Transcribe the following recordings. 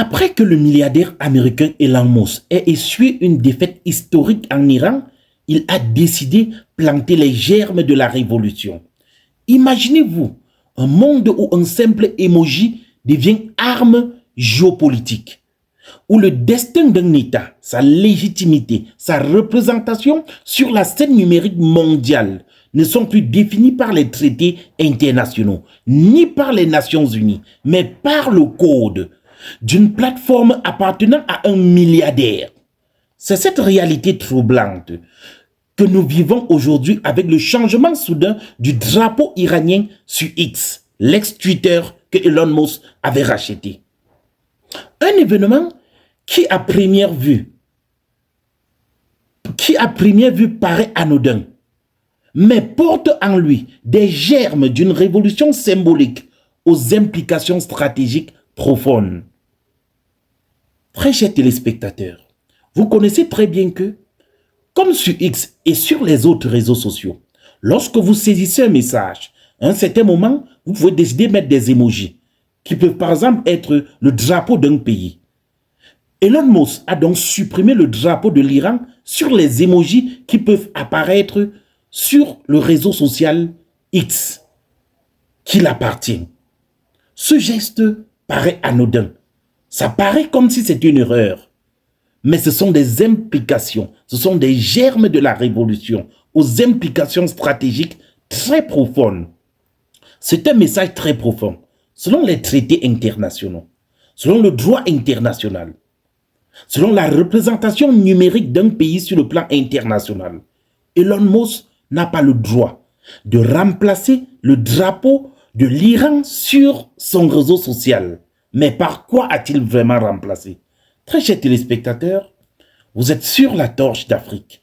Après que le milliardaire américain Elon Musk ait essuyé une défaite historique en Iran, il a décidé de planter les germes de la révolution. Imaginez-vous un monde où un simple emoji devient arme géopolitique, où le destin d'un État, sa légitimité, sa représentation sur la scène numérique mondiale ne sont plus définis par les traités internationaux, ni par les Nations Unies, mais par le code d'une plateforme appartenant à un milliardaire. C'est cette réalité troublante que nous vivons aujourd'hui avec le changement soudain du drapeau iranien sur X, l'ex-Twitter que Elon Musk avait racheté. Un événement qui à première vue paraît anodin, mais porte en lui des germes d'une révolution symbolique aux implications stratégiques profondes. Très chers téléspectateurs, vous connaissez très bien que, comme sur X et sur les autres réseaux sociaux, lorsque vous saisissez un message, à un certain moment, vous pouvez décider de mettre des emojis qui peuvent par exemple être le drapeau d'un pays. Elon Musk a donc supprimé le drapeau de l'Iran sur les emojis qui peuvent apparaître sur le réseau social X qu'il appartient. Ce geste paraît anodin. Ça paraît comme si c'était une erreur. Mais ce sont des implications, ce sont des germes de la révolution aux implications stratégiques très profondes. C'est un message très profond. Selon les traités internationaux, selon le droit international, selon la représentation numérique d'un pays sur le plan international, Elon Musk n'a pas le droit de remplacer le drapeau de l'Iran sur son réseau social. Mais par quoi a-t-il vraiment remplacé? Très chers téléspectateurs, vous êtes sur la Torche d'Afrique.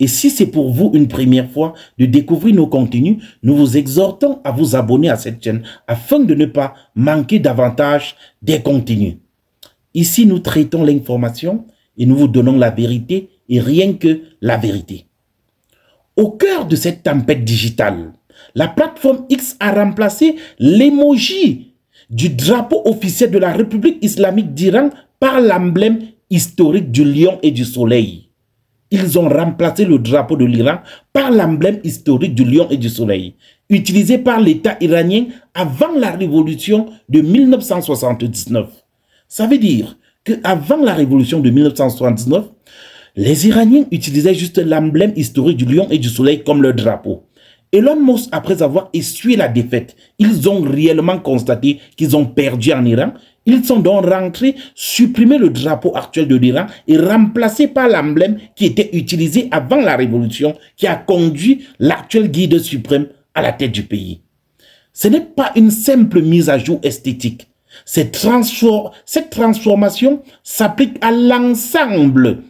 Et si c'est pour vous une première fois de découvrir nos contenus, nous vous exhortons à vous abonner à cette chaîne afin de ne pas manquer davantage des contenus. Ici, nous traitons l'information et nous vous donnons la vérité et rien que la vérité. Au cœur de cette tempête digitale, la plateforme X a remplacé l'emoji du drapeau officiel de la République islamique d'Iran par l'emblème historique du lion et du soleil. Ils ont remplacé le drapeau de l'Iran par l'emblème historique du lion et du soleil, utilisé par l'État iranien avant la révolution de 1979. Ça veut dire qu'avant la révolution de 1979, les Iraniens utilisaient juste l'emblème historique du lion et du soleil comme leur drapeau. Elon Musk, après avoir essuyé la défaite, ils ont réellement constaté qu'ils ont perdu en Iran. Ils sont donc rentrés, supprimer le drapeau actuel de l'Iran et remplacé par l'emblème qui était utilisé avant la révolution, qui a conduit l'actuel guide suprême à la tête du pays. Ce n'est pas une simple mise à jour esthétique. Cette transformation s'applique à l'ensemble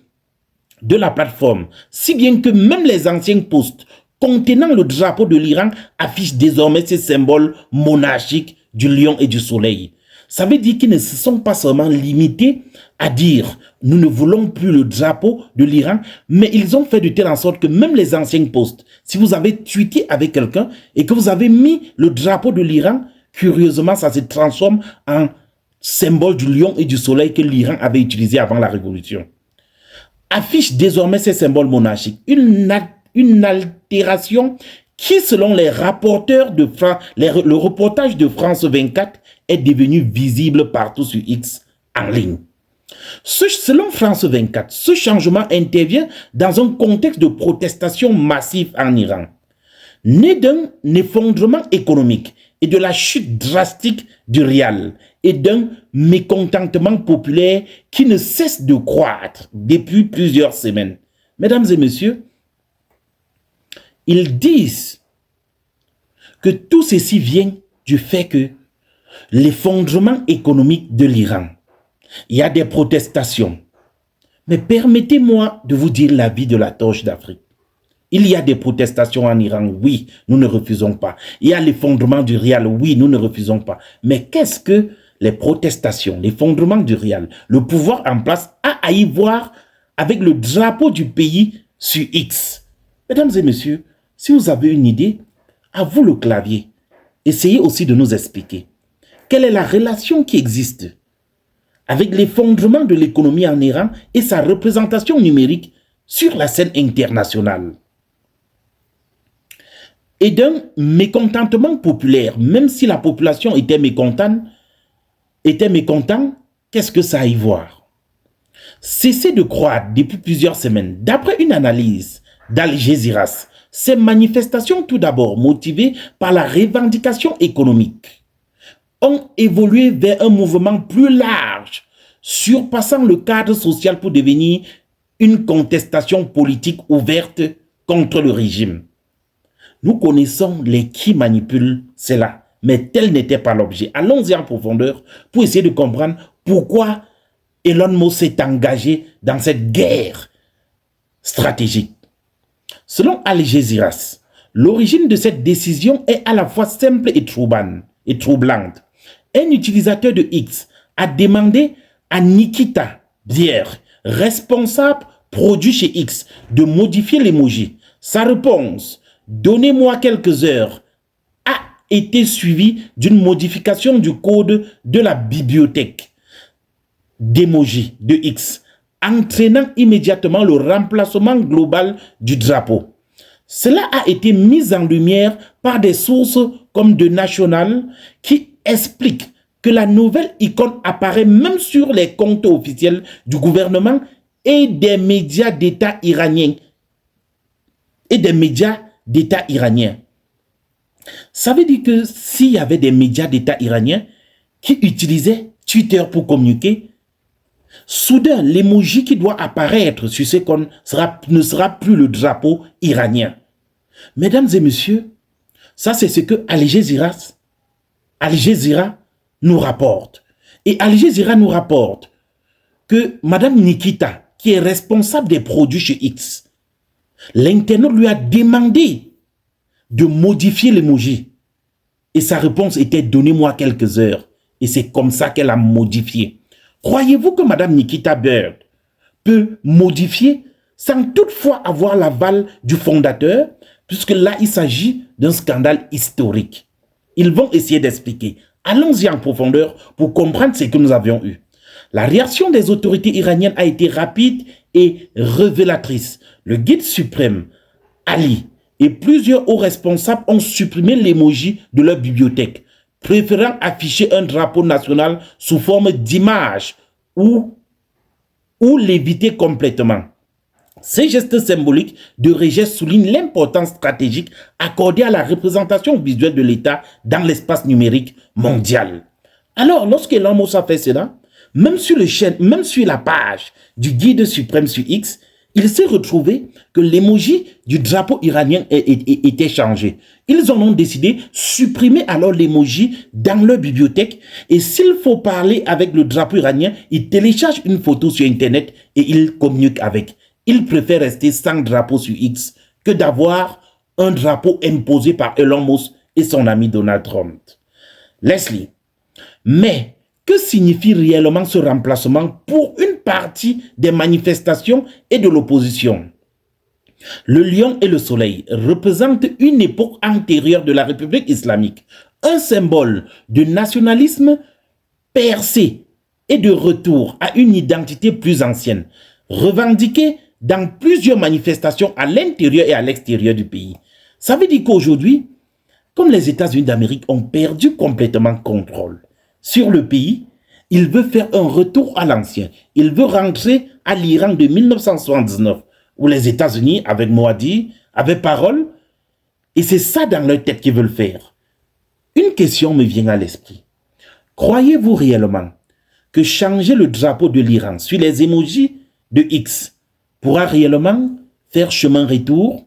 de la plateforme, si bien que même les anciens posts contenant le drapeau de l'Iran affichent désormais ces symboles monarchiques du lion et du soleil. Ça veut dire qu'ils ne se sont pas seulement limités à dire « nous ne voulons plus le drapeau de l'Iran », mais ils ont fait de telle en sorte que même les anciens posts, si vous avez tweeté avec quelqu'un et que vous avez mis le drapeau de l'Iran, curieusement, ça se transforme en symbole du lion et du soleil que l'Iran avait utilisé avant la révolution. Affiche désormais ces symboles monarchiques, une altération qui, selon les rapporteurs de le reportage de France 24, est devenu visible partout sur X en ligne. Selon France 24, ce changement intervient dans un contexte de protestation massive en Iran, né d'un effondrement économique et de la chute drastique du rial et d'un mécontentement populaire qui ne cesse de croître depuis plusieurs semaines. Mesdames et messieurs, ils disent que tout ceci vient du fait que l'effondrement économique de l'Iran, il y a des protestations. Mais permettez-moi de vous dire l'avis de la Torche d'Afrique. Il y a des protestations en Iran, oui, nous ne refusons pas. Il y a l'effondrement du rial, oui, nous ne refusons pas. Mais qu'est-ce que les protestations, l'effondrement du rial, le pouvoir en place a à y voir avec le drapeau du pays sur X? Mesdames et messieurs, si vous avez une idée, à vous le clavier. Essayez aussi de nous expliquer. Quelle est la relation qui existe avec l'effondrement de l'économie en Iran et sa représentation numérique sur la scène internationale. Et d'un mécontentement populaire, même si la population était mécontente, qu'est-ce que ça a à y voir? Cessez de croître depuis plusieurs semaines. D'après une analyse d'Al Jazeera, ces manifestations, tout d'abord motivées par la revendication économique, ont évolué vers un mouvement plus large, surpassant le cadre social pour devenir une contestation politique ouverte contre le régime. Nous connaissons les qui manipulent cela, mais tel n'était pas l'objet. Allons-y en profondeur pour essayer de comprendre pourquoi Elon Musk s'est engagé dans cette guerre stratégique. Selon Al Jazeera, l'origine de cette décision est à la fois simple et troublante. Un utilisateur de X a demandé à Nikita Bier, responsable produit chez X, de modifier l'emoji. Sa réponse, donnez-moi quelques heures, a été suivie d'une modification du code de la bibliothèque d'emoji de X, entraînant immédiatement le remplacement global du drapeau. Cela a été mis en lumière par des sources comme The National qui expliquent que la nouvelle icône apparaît même sur les comptes officiels du gouvernement et des médias d'État iraniens. Ça veut dire que s'il y avait des médias d'État iraniens qui utilisaient Twitter pour communiquer, soudain, l'emoji qui doit apparaître sur ces comptes ne sera plus le drapeau iranien. Mesdames et messieurs, ça c'est ce que Al Jazeera nous rapporte. Et Al Jazeera nous rapporte que Madame Nikita, qui est responsable des produits chez X, l'internaute lui a demandé de modifier l'emoji. Et sa réponse était « donnez-moi quelques heures ». Et c'est comme ça qu'elle a modifié. Croyez-vous que Madame Nikita Bird peut modifier sans toutefois avoir l'aval du fondateur, puisque là, il s'agit d'un scandale historique. Ils vont essayer d'expliquer. Allons-y en profondeur pour comprendre ce que nous avions eu. La réaction des autorités iraniennes a été rapide et révélatrice. Le guide suprême, Ali, et plusieurs hauts responsables ont supprimé l'emoji de leur bibliothèque, préférant afficher un drapeau national sous forme d'image ou l'éviter complètement. Ces gestes symboliques de rejet soulignent l'importance stratégique accordée à la représentation visuelle de l'État dans l'espace numérique mondial. Alors, lorsque Elon Musk a fait cela, même sur la page du guide suprême sur X, il s'est retrouvé que l'emoji du drapeau iranien était changé. Ils ont donc décidé de supprimer alors l'emoji dans leur bibliothèque et s'il faut parler avec le drapeau iranien, ils téléchargent une photo sur Internet et ils communiquent avec. Ils préfèrent rester sans drapeau sur X que d'avoir un drapeau imposé par Elon Musk et son ami Donald Trump. Leslie, mais que signifie réellement ce remplacement pour une partie des manifestations et de l'opposition? Le lion et le soleil représentent une époque antérieure de la République islamique, un symbole de nationalisme percé et de retour à une identité plus ancienne, revendiquée dans plusieurs manifestations à l'intérieur et à l'extérieur du pays. Ça veut dire qu'aujourd'hui, comme les États-Unis d'Amérique ont perdu complètement contrôle sur le pays, il veut faire un retour à l'ancien. Il veut rentrer à l'Iran de 1979, où les États-Unis, avec Moadi, avaient parole, et c'est ça dans leur tête qu'ils veulent faire. Une question me vient à l'esprit. Croyez-vous réellement que changer le drapeau de l'Iran sur les émojis de X pourra réellement faire chemin retour?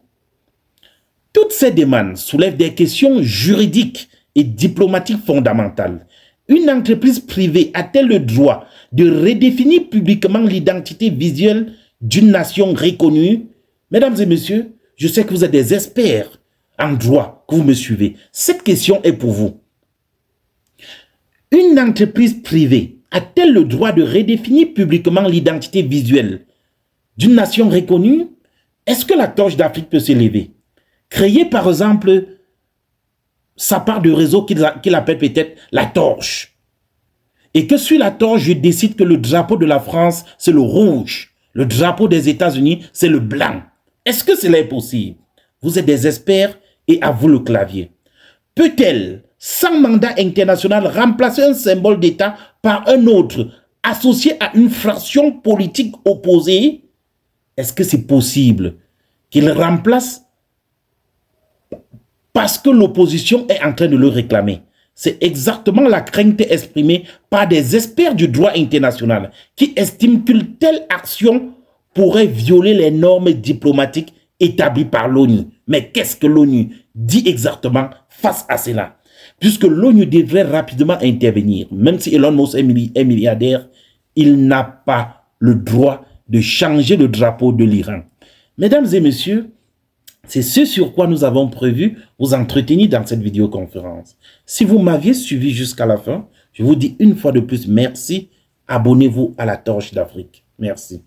Toutes ces demandes soulèvent des questions juridiques et diplomatiques fondamentales. Une entreprise privée a-t-elle le droit de redéfinir publiquement l'identité visuelle d'une nation reconnue? Mesdames et messieurs, je sais que vous êtes des experts en droit, que vous me suivez. Cette question est pour vous. Une entreprise privée a-t-elle le droit de redéfinir publiquement l'identité visuelle d'une nation reconnue? Est-ce que la torche d'Afrique peut s'élever? Créer par exemple sa part de réseau qu'il appelle peut-être la torche et que sur la torche, je décide que le drapeau de la France, c'est le rouge, le drapeau des États-Unis, c'est le blanc. Est-ce que cela est possible? Vous êtes des experts et à vous le clavier. Peut-elle, sans mandat international, remplacer un symbole d'État par un autre, associé à une fraction politique opposée? Est-ce que c'est possible qu'il remplace parce que l'opposition est en train de le réclamer? C'est exactement la crainte exprimée par des experts du droit international qui estiment qu'une telle action pourrait violer les normes diplomatiques établies par l'ONU. Mais qu'est-ce que l'ONU dit exactement face à cela? Puisque l'ONU devrait rapidement intervenir, même si Elon Musk est milliardaire, il n'a pas le droit de changer le drapeau de l'Iran. Mesdames et messieurs, c'est ce sur quoi nous avons prévu vous entretenir dans cette vidéoconférence. Si vous m'aviez suivi jusqu'à la fin, je vous dis une fois de plus merci. Abonnez-vous à la Torche d'Afrique. Merci.